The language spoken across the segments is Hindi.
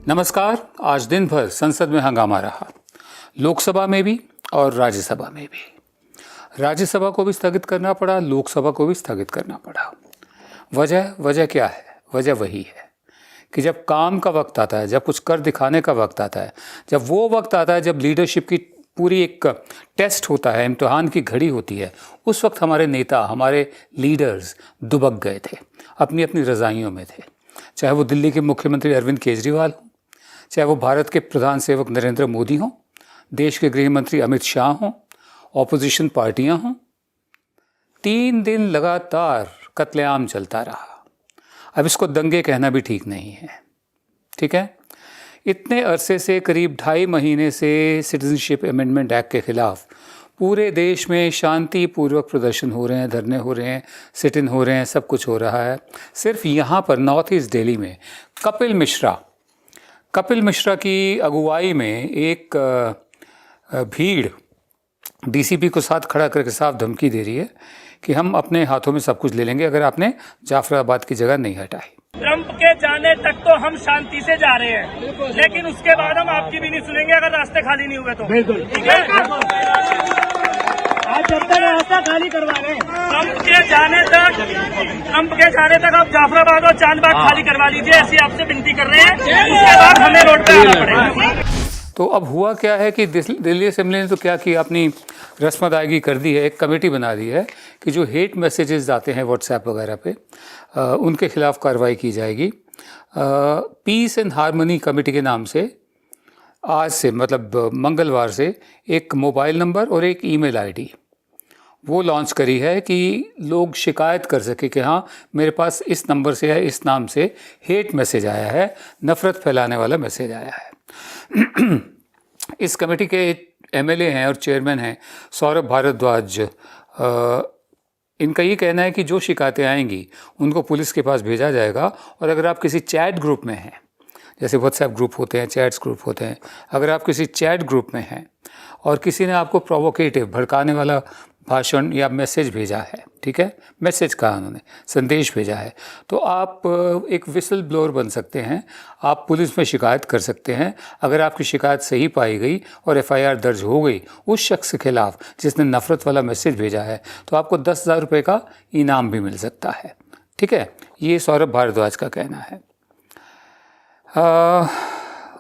नमस्कार। आज दिन भर संसद में हंगामा रहा, लोकसभा में भी और राज्यसभा में भी। राज्यसभा को भी स्थगित करना पड़ा, लोकसभा को भी स्थगित करना पड़ा। वजह क्या है? वजह वही है कि जब काम का वक्त आता है, जब कुछ कर दिखाने का वक्त आता है, जब वो वक्त आता है जब लीडरशिप की पूरी एक टेस्ट होता है, इम्तिहान की घड़ी होती है, उस वक्त हमारे नेता, हमारे लीडर्स दुबक गए थे, अपनी अपनी रज़ाइयों में थे। चाहे वो दिल्ली के मुख्यमंत्री अरविंद केजरीवाल हों, चाहे वो भारत के प्रधान सेवक नरेंद्र मोदी हों, देश के गृह मंत्री अमित शाह हों, ऑपोजिशन पार्टियां हों, 3 दिन लगातार कत्लेआम चलता रहा। अब इसको दंगे कहना भी ठीक नहीं है, ठीक है। इतने अरसे से, करीब 2.5 महीने से सिटीजनशिप अमेंडमेंट एक्ट के खिलाफ पूरे देश में शांतिपूर्वक प्रदर्शन हो रहे हैं, धरने हो रहे हैं, सिट इन हो रहे हैं, सब कुछ हो रहा है। सिर्फ यहाँ पर नॉर्थ ईस्ट दिल्ली में कपिल मिश्रा की अगुवाई में एक भीड़ डीसीपी को साथ खड़ा करके साफ धमकी दे रही है कि हम अपने हाथों में सब कुछ ले लेंगे अगर आपने जाफराबाद की जगह नहीं हटाई। ट्रंप के जाने तक तो हम शांति से जा रहे हैं, लेकिन उसके बाद हम आपकी भी नहीं सुनेंगे अगर रास्ते खाली नहीं हुए तो। बिल्कुल ठीक है। आज जब तक रास्ता खाली करवा रहे हैं, ट्रंप के जाने तक आप जाफराबाद और चांदबाग खाली करवा लीजिए, ऐसी आपसे विनती कर रहे हैं। उसके बाद हमें रोड पे आना पड़ेगा। तो अब हुआ क्या है कि दिल्ली असेंबली ने तो क्या किया, अपनी रस्म अदायगी कर दी है, एक कमेटी बना दी है कि जो हेट मैसेजेस आते हैं व्हाट्सएप वगैरह पे, उनके खिलाफ कार्रवाई की जाएगी। पीस एंड हारमनी कमेटी के नाम से आज से, मतलब मंगलवार से, एक मोबाइल नंबर और एक ईमेल आईडी वो लॉन्च करी है कि लोग शिकायत कर सके कि हाँ, मेरे पास इस नंबर से है, इस नाम से हेट मैसेज आया है, नफ़रत फैलाने वाला मैसेज आया है। इस कमेटी के एमएलए हैं और चेयरमैन हैं सौरभ भारद्वाज। इनका ये कहना है कि जो शिकायतें आएंगी उनको पुलिस के पास भेजा जाएगा, और अगर आप किसी चैट ग्रुप में हैं, जैसे व्हाट्सएप ग्रुप होते हैं, चैट्स ग्रुप होते हैं, अगर आप किसी चैट ग्रुप में हैं और किसी ने आपको प्रोवोकेटिव, भड़काने वाला भाषण या मैसेज भेजा है, ठीक है, मैसेज कहा उन्होंने, संदेश भेजा है, तो आप एक विसल ब्लोअर बन सकते हैं। आप पुलिस में शिकायत कर सकते हैं। अगर आपकी शिकायत सही पाई गई और एफआईआर दर्ज हो गई उस शख्स के खिलाफ जिसने नफ़रत वाला मैसेज भेजा है, तो आपको 10,000 रुपये का इनाम भी मिल सकता है, ठीक है। ये सौरभ भारद्वाज का कहना है।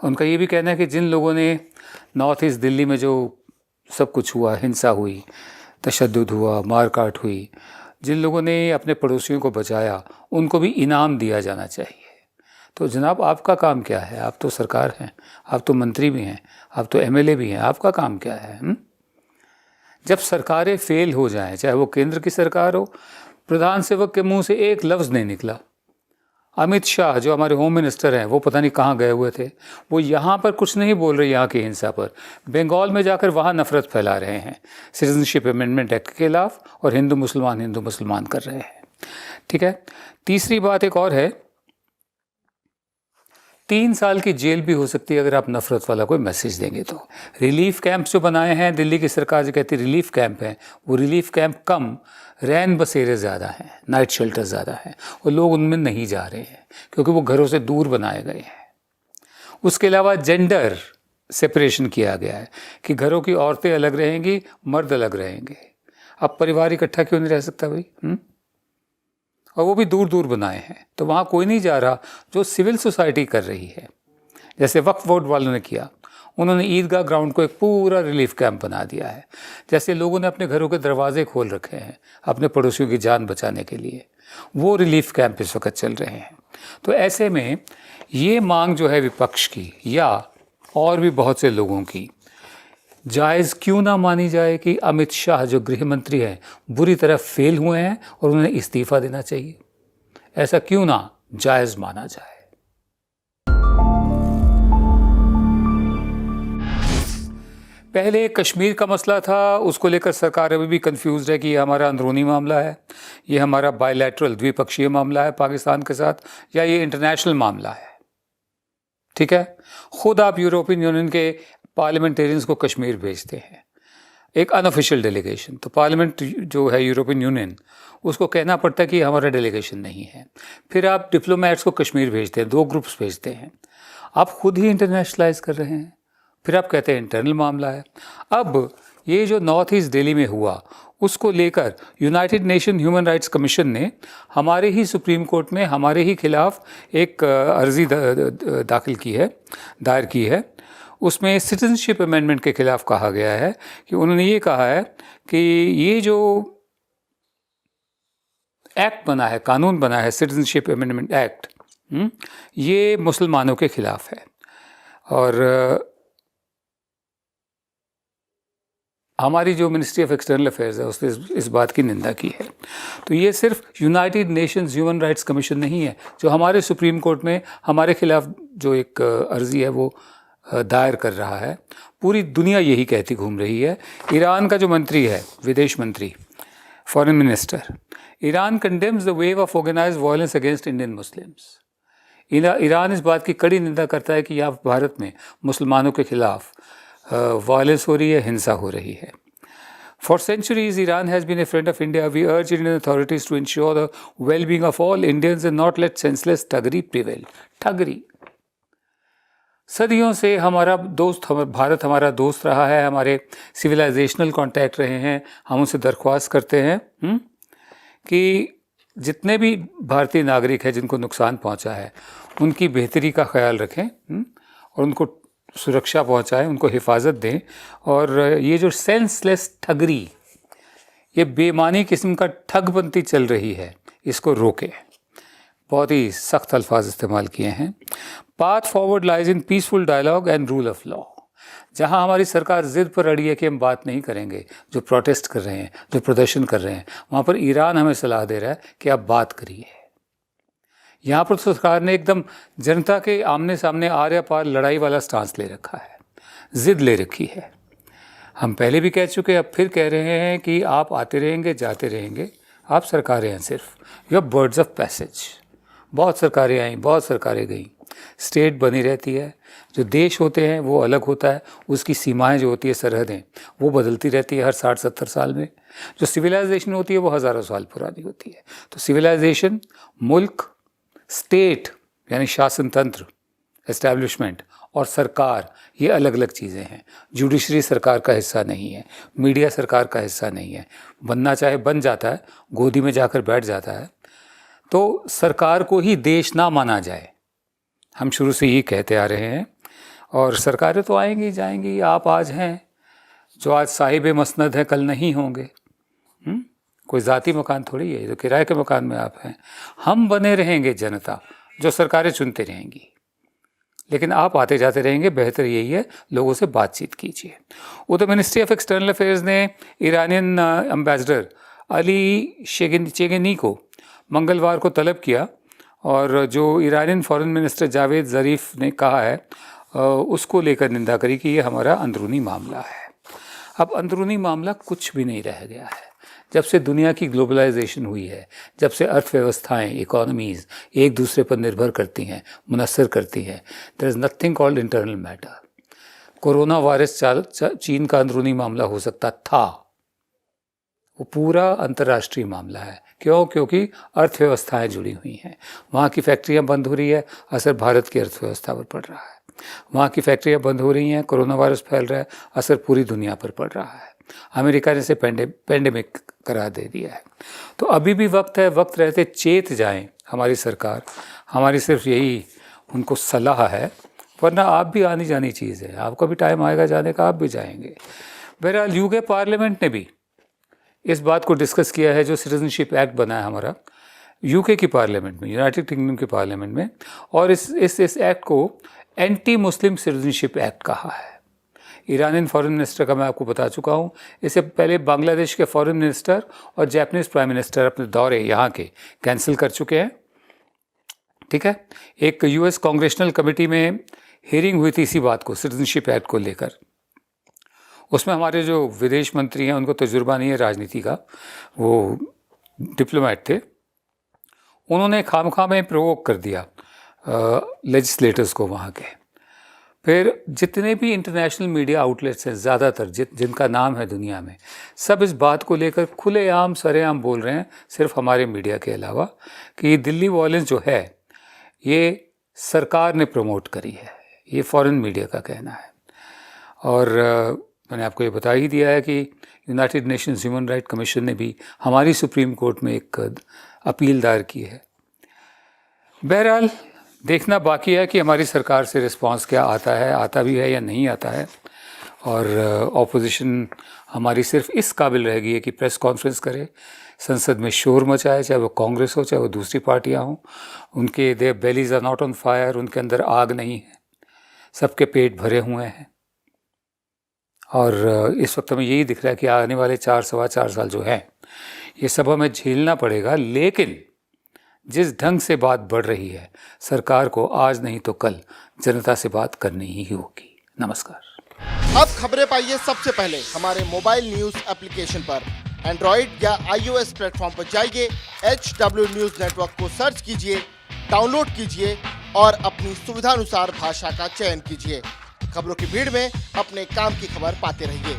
उनका ये भी कहना है कि जिन लोगों ने नॉर्थ ईस्ट दिल्ली में जो सब कुछ हुआ, हिंसा हुई, तशद्दुद हुआ, मारकाट हुई, जिन लोगों ने अपने पड़ोसियों को बचाया, उनको भी इनाम दिया जाना चाहिए। तो जनाब, आपका काम क्या है? आप तो सरकार हैं, आप तो मंत्री भी हैं, आप तो एमएलए भी हैं, आपका काम क्या है? जब सरकारें फेल हो जाएं, चाहे वो केंद्र की सरकार हो, प्रधान सेवक के मुंह से एक लफ्ज़ नहीं निकला। अमित शाह जो हमारे होम मिनिस्टर हैं, वो पता नहीं कहाँ गए हुए थे, वो यहाँ पर कुछ नहीं बोल रहे यहाँ की हिंसा पर, बंगाल में जाकर वहाँ नफ़रत फैला रहे हैं सिटीजनशिप अमेंडमेंट एक्ट के खिलाफ, और हिंदू मुसलमान कर रहे हैं, ठीक है। तीसरी बात एक और है, 3 साल की जेल भी हो सकती है अगर आप नफ़रत वाला कोई मैसेज देंगे तो। रिलीफ कैंप जो बनाए हैं दिल्ली की सरकार, जो कहती है रिलीफ कैंप हैं, वो रिलीफ कैंप कम, रैन बसेरे ज़्यादा हैं, नाइट शेल्टर ज़्यादा हैं, और लोग उनमें नहीं जा रहे हैं क्योंकि वो घरों से दूर बनाए गए हैं। उसके अलावा जेंडर सेपरेशन किया गया है कि घरों की औरतें अलग रहेंगी, मर्द अलग रहेंगे। अब परिवार इकट्ठा क्यों नहीं रह सकता भाई? और वो भी दूर दूर बनाए हैं, तो वहाँ कोई नहीं जा रहा। जो सिविल सोसाइटी कर रही है, जैसे वक्फ बोर्ड वालों ने किया, उन्होंने ईदगाह ग्राउंड को एक पूरा रिलीफ कैंप बना दिया है। जैसे लोगों ने अपने घरों के दरवाजे खोल रखे हैं अपने पड़ोसियों की जान बचाने के लिए, वो रिलीफ कैंप इस वक्त चल रहे हैं। तो ऐसे में ये मांग जो है विपक्ष की या और भी बहुत से लोगों की, जायज़ क्यों ना मानी जाए कि अमित शाह जो गृह मंत्री हैं बुरी तरह फेल हुए हैं और उन्हें इस्तीफ़ा देना चाहिए? ऐसा क्यों ना जायज़ माना जाए? पहले कश्मीर का मसला था, उसको लेकर सरकार अभी भी कंफ्यूज है कि ये हमारा अंदरूनी मामला है, ये हमारा बायलैटरल द्विपक्षीय मामला है पाकिस्तान के साथ, या ये इंटरनेशनल मामला है, ठीक है। खुद आप यूरोपियन यूनियन के पार्लियामेंटेरियंस को कश्मीर भेजते हैं, एक अनऑफिशियल डेलीगेशन, तो पार्लियामेंट जो है यूरोपियन यूनियन, उसको कहना पड़ता है कि हमारा डेलीगेशन नहीं है। फिर आप डिप्लोमेट्स को कश्मीर भेजते हैं, 2 ग्रुप्स भेजते हैं। आप खुद ही इंटरनेशनलाइज कर रहे हैं, फिर आप कहते हैं इंटरनल मामला है। अब ये जो नॉर्थ ईस्ट दिल्ली में हुआ, उसको लेकर United nation human rights commission ने हमारे ही सुप्रीम कोर्ट में हमारे ही खिलाफ एक अर्जी दायर की है। उसमें सिटीजनशिप अमेंडमेंट के खिलाफ कहा गया है कि उन्होंने ये कहा है कि ये जो एक्ट बना है, कानून बना है, सिटीजनशिप अमेंडमेंट एक्ट, ये मुसलमानों के खिलाफ है। और हमारी जो मिनिस्ट्री ऑफ एक्सटर्नल अफेयर्स है उसने इस बात की निंदा की है। तो ये सिर्फ United Nations human rights commission नहीं है जो हमारे सुप्रीम कोर्ट में हमारे खिलाफ जो एक अर्जी है वो दायर कर रहा है, पूरी दुनिया यही कहती घूम रही है। ईरान का जो मंत्री है, विदेश मंत्री, foreign minister, Iran condemns the wave of organised violence against Indian Muslims. Iran इस बात की कड़ी निंदा करता है कि यहाँ भारत में मुसलमानों के खिलाफ वायलेंस हो रही है, हिंसा हो रही है। For centuries, Iran has been a friend of India. We urge Indian authorities to ensure the well-being of all Indians and not let senseless thuggery prevail. ठगरी, सदियों से हमारा दोस्त, भारत हमारा दोस्त रहा है, हमारे सिविलाइजेशनल कॉन्टैक्ट रहे हैं। हम उनसे दरख्वास्त करते हैं कि जितने भी भारतीय नागरिक हैं जिनको नुकसान पहुंचा है, उनकी बेहतरी का ख्याल रखें और उनको सुरक्षा पहुंचाएं, उनको हिफाजत दें। और ये जो सेंसलेस ठगरी, ये बेमानी किस्म का ठगपंती चल रही है, इसको रोकें। बहुत ही सख्त अल्फाज इस्तेमाल किए हैं। Path forward lies in peaceful dialogue and rule of law. जहां हमारी सरकार जिद पर अड़ी है कि हम बात नहीं करेंगे, जो प्रोटेस्ट कर रहे हैं, जो प्रदर्शन कर रहे हैं, वहाँ पर ईरान हमें सलाह दे रहा है कि आप बात करिए। यहाँ पर सरकार ने एकदम जनता के आमने सामने आर्या पार लड़ाई वाला स्टांस ले रखा है, जिद ले रखी है। हम पहले भी कह चुके, अब फिर कह रहे हैं कि आप आते रहेंगे, जाते रहेंगे, आप सरकारें हैं सिर्फ, you are birds of passage. बहुत सरकारें आई, बहुत सरकारें गई, स्टेट बनी रहती है। जो देश होते हैं वो अलग होता है, उसकी सीमाएं जो होती है, सरहदें, वो बदलती रहती है हर 60-70 साल में। जो सिविलाइजेशन होती है वो हज़ारों साल पुरानी होती है। तो सिविलाइजेशन, मुल्क, स्टेट यानी शासन तंत्र, एस्टैब्लिशमेंट, और सरकार, ये अलग अलग चीज़ें हैं। जुडिशरी सरकार का हिस्सा नहीं है, मीडिया सरकार का हिस्सा नहीं है। बनना चाहे बन जाता है, गोदी में जाकर बैठ जाता है। तो सरकार को ही देश ना माना जाए, हम शुरू से ही कहते आ रहे हैं। और सरकारें तो आएंगी जाएंगी, आप आज हैं, जो आज साहिब मसनद हैं कल नहीं होंगे। कोई ज़ाती मकान थोड़ी है, ये तो किराए के मकान में आप हैं। हम बने रहेंगे जनता, जो सरकारें चुनते रहेंगी, लेकिन आप आते जाते रहेंगे। बेहतर यही है, लोगों से बातचीत कीजिए। उधर मिनिस्ट्री ऑफ एक्सटर्नल अफेयर्स ने ईरानियन एम्बेसडर अली चेगेनी को मंगलवार को तलब किया, और जो ईरानियन फॉरेन मिनिस्टर जावेद ज़रीफ ने कहा है उसको लेकर निंदा करी कि ये हमारा अंदरूनी मामला है। अब अंदरूनी मामला कुछ भी नहीं रह गया है। जब से दुनिया की ग्लोबलाइजेशन हुई है, जब से अर्थव्यवस्थाएं, इकोनॉमीज़ एक दूसरे पर निर्भर करती हैं, मुनस्सर करती हैं, there is nothing called internal matter. Corona virus चीन का अंदरूनी मामला हो सकता था, वो पूरा अंतर्राष्ट्रीय मामला है। क्यों? क्योंकि अर्थव्यवस्थाएं जुड़ी हुई हैं। वहाँ की फैक्ट्रियाँ बंद हो रही है, असर भारत की अर्थव्यवस्था पर पड़ रहा है। वहाँ की फैक्ट्रियाँ बंद हो रही हैं, कोरोना वायरस फैल रहा है, असर पूरी दुनिया पर पड़ रहा है। अमेरिका ने इसे पेंडेमिक करार दे दिया है। तो अभी भी वक्त है, वक्त रहते चेत जाएं हमारी सरकार। हमारी सिर्फ यही उनको सलाह है, वरना आप भी आनी जानी चीज़ है, आपका भी टाइम आएगा जाने का, आप भी जाएंगे। बहरहाल यूके पार्लियामेंट ने भी इस बात को डिस्कस किया है, जो सिटीजनशिप एक्ट बना है हमारा यूके की पार्लियामेंट में, यूनाइटेड किंगडम की पार्लियामेंट में, और इस एक्ट को एंटी मुस्लिम सिटीजनशिप एक्ट कहा है। ईरानियन फॉरेन मिनिस्टर का मैं आपको बता चुका हूँ। इससे पहले बांग्लादेश के फॉरेन मिनिस्टर और जापानीज़ प्राइम मिनिस्टर अपने दौरे यहाँ के कैंसिल कर चुके हैं। ठीक है, एक यूएस कांग्रेशनल कमेटी में हियरिंग हुई थी इसी बात को, सिटीजनशिप एक्ट को लेकर। उसमें हमारे जो विदेश मंत्री हैं, उनको तजुर्बा नहीं है राजनीति का, वो डिप्लोमेट थे, उन्होंने खामखा में प्रोवोक कर दिया लेजिस्लेटर्स को वहाँ के। फिर जितने भी इंटरनेशनल मीडिया आउटलेट्स हैं, ज़्यादातर जिनका नाम है दुनिया में, सब इस बात को लेकर खुलेआम सरेआम बोल रहे हैं, सिर्फ हमारे मीडिया के अलावा, कि दिल्ली वायलेंस जो है ये सरकार ने प्रमोट करी है, ये फॉरेन मीडिया का कहना है। और मैंने आपको ये बता ही दिया है कि United Nations human right commission ने भी हमारी सुप्रीम कोर्ट में एक अपील दायर की है। बहरहाल देखना बाकी है कि हमारी सरकार से रिस्पांस क्या आता है, आता भी है या नहीं आता है। और ऑपोजिशन हमारी सिर्फ इस काबिल रह गई है कि प्रेस कॉन्फ्रेंस करे, संसद में शोर मचाए, चाहे वो कांग्रेस हो चाहे वो दूसरी पार्टियां हों। उनके their bellies are not on fire, उनके अंदर आग नहीं है, सबके पेट भरे हुए हैं। और इस वक्त हमें यही दिख रहा है कि आने वाले 4-4.25 साल जो हैं ये सब हमें झेलना पड़ेगा। लेकिन जिस ढंग से बात बढ़ रही है, सरकार को आज नहीं तो कल जनता से बात करनी ही होगी। नमस्कार। अब खबरें पाइए सबसे पहले हमारे मोबाइल न्यूज एप्लीकेशन पर। एंड्रॉइड या iOS प्लेटफॉर्म पर जाइए, HW न्यूज नेटवर्क को सर्च कीजिए, डाउनलोड कीजिए और अपनी सुविधानुसार भाषा का चयन कीजिए। खबरों की भीड़ में अपने काम की खबर पाते रहिए।